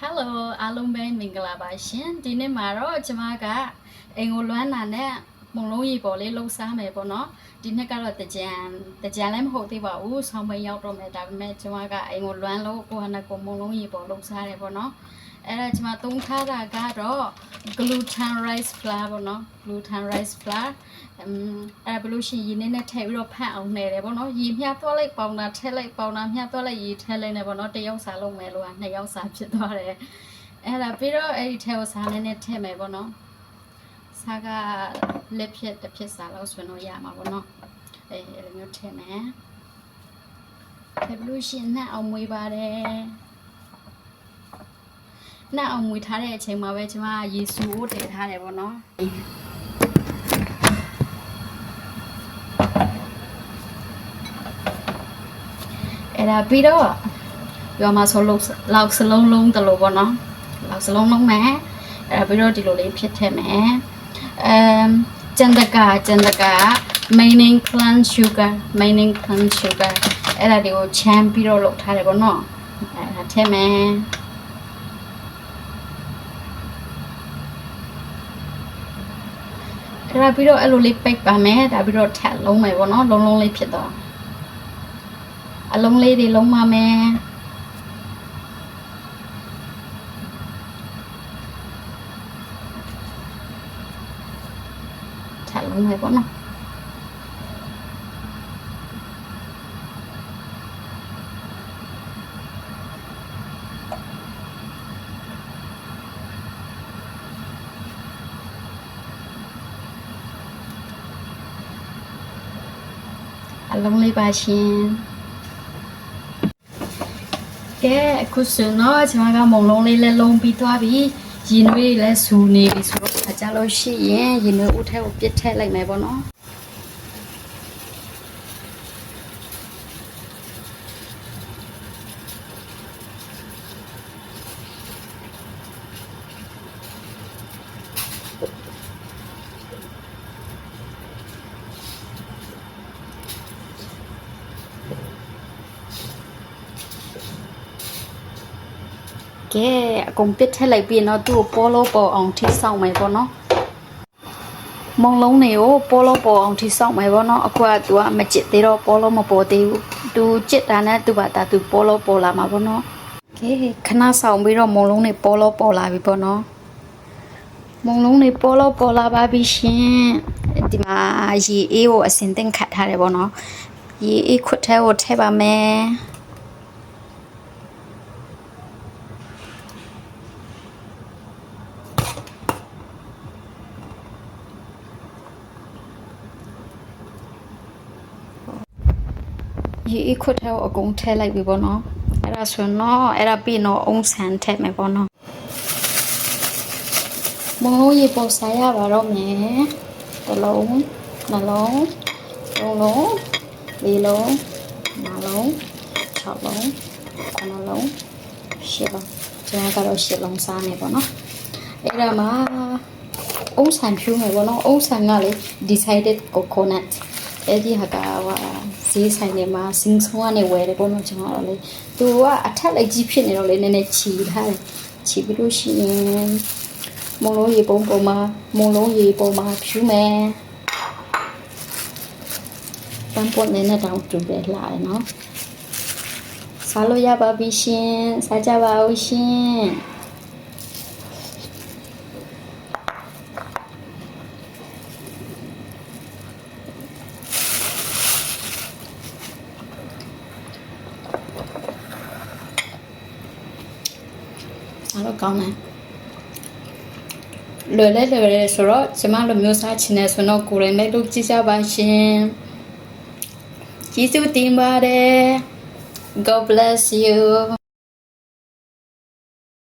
Hello အားလုံးပဲမင်္ဂလာပါရှင်ဒီနေ့မှာတော့ကျွန်မကအင်ကိုလွမ်းနာနဲ့မုံလုံးရီပေါ်လေးလှုပ်ရှားမယ်ပေါ့နော်ဒီနေ့ကတော့တကြံလည်းမဟုတ်သေးပါဘူးဆောင်းမရောက်တော့မယ်ဒါပေမဲ့ကျွန်မကအင်ကိုလွမ်းလို့ကိုဟာနဲ့ကိုမုံလုံးရီပေါ်လှုပ်ရှားတယ်ပေါ့နော်အဲ့ဒါကျွန်မသုံးထားတာကတော့ gluten rice flour ပေါ့နော် gluten rice flour အဲ့ဘလို့ရှိရင်ရင်းနဲ့ထည့်ပြီးတော့ဖတ်အောင်နှဲတယ်ပေါ့နော်ရေမျှသွားလိုက်ပေါင်တာထည့်လိုက်ပေါင်တာမျှသွားလိုက်ရေထည့်လိုက်နေပေါ့နော်တစ်ယောက်စာလုံးမယ်လို့ကနှစ်ယောက်စာဖြစ်သွားတယ်အဲ့ဒါပြီးတော့အဲ့ဒီထဲကိုစားနဲ့ထည့်မယ်ပေါ့နော်စားကလက်ဖြစ်တစ်ဖြစ်စားလို့ဆိုတော့ရမှာပေါ့နော်အဲ့လိုမျိုးထည့်မယ်ဘလို့ရှိရင်နှံ့အောင်မွေးပါတယ်နှံ့အောင်မွေးထားတဲ့အချိန်မှာပဲကျွန်မရေစူကိုတည်ထားတယ်ပေါ့နော်အဲ့ဒါပြီးတော့ပြောမှာဆိုလို့လောက်စလုံးလုံးတလို့ပေါ့နော်လောက်စလုံးလုံးမယ်အဲ့ဒါပြီးတော့ဒီလိုလေးဖြစ်ထည့်မယ်ကျန်တကာ main plant sugar အဲ့ဒါတွေကိုချမ်းပြီးတော့လုပ်ထားတယ်ပေါ့နော်အဲ့ဒါထည့်မယ်အဲ့ဒါပြီးတော့အဲ့လိုလေးပိတ်ပါမယ်ဒါပြီးတော့ထပ်လုံးမယ်ပေါ့နော်လုံးလေးဖြစ်တော့အလုံးလေးတွေလုံးပါမယ်ထပ်လုံးမယ်ပေါ့နော်အလုံးလေးပါရှင်ကဲအခုဆိုတော့ကျွန်မကမုံလုံးလေးလည်းလုံးပြီးသွားပြီရင်နွေးလည်းဆူနေပြီဆိုတော့အကြလို့ရှိရင်ရင်နွေးဦးထဲကိုပြစ်ထည့်လိုက်မယ်ပေါ့နော်ကဲအကုန်ပစ်ထည့်လိုက်ပြီးတော့သူ့ကိုပေါ်လို့ပေါ်အောင်ထိဆောက်မယ်ပေါ့နော်မုံလုံးတွေကိုပေါ်လို့ပေါ်အောင်ထိဆောက်မယ်ပေါ့နော်အခုကသူကမကြစ်သေးတော့ပေါ်လို့မပေါ်သေးဘူးသူကြစ်တာနဲ့သူ့ဘာသာသူပေါ်လို့ပေါ်လာမှာပေါ့နော်ကဲခဏဆောင်ပြီးတော့မုံလုံးတွေပေါ်လို့ပေါ်လာပြီပေါ့နော်မုံလုံးတွေပေါ်လို့ပေါ်လာပါပြီရှင်ဒီမှာရေအေးကိုအစင်တင်ခတ်ထားတယ်ပေါ့နော်ရေအေးခွတ်ထဲကိုထည့်ပါမယ်ရေခွတ်ထဲကိုအကုန်ထည့်လိုက်ပြီပေါ့နော်အဲ့ဒါဆိုတော့အဲ့ဒါပြီးတော့အုံဆန်ထည့်မယ်ပေါ့နော်မုံလုံးရေပေါ်စားရပါတော့မယ်တစ်လုံးနှလုံးသုံးလုံးလေးလုံးငါးလုံး6လုံး9လုံး10လုံးကျွန်တော်ကတော့10လုံးစားနေပေါ့နော်အဲ့ဒါမှာအုံဆန်ဖြူမယ်ပေါ့နော်အုံဆန်ကလေ decided coconut အဲ့ဒီဟာကဈေးဆိုင်တွေမှာစင်းဆုံးကနေဝယ်တယ်ပေါ့နော်ကျွန်တော်လည်းသူကအထက်လိုက်ကြီးဖြစ်နေတော့လေနည်းနည်းချီထားတယ်ချီပြီးလို့ရှိရင်မုံလုံးရေပုံမှာဖြူမယ်ပန်းပွက်နေနဲ့တောင်တူတယ်လာတယ်နော်စားလို့ရပါပြီရှင်စားကြပါဦးရှင်အားလုံးကောင်းတယ်လွယ်လဲဆိုတော့ကျမလိုမျိုးစားချင်တယ်ဆိုတော့ကိုယ်တိုင်လည်းလုပ်ကြည့်ကြပါရှင်ကျေးဇူးတင်ပါတယ် God bless you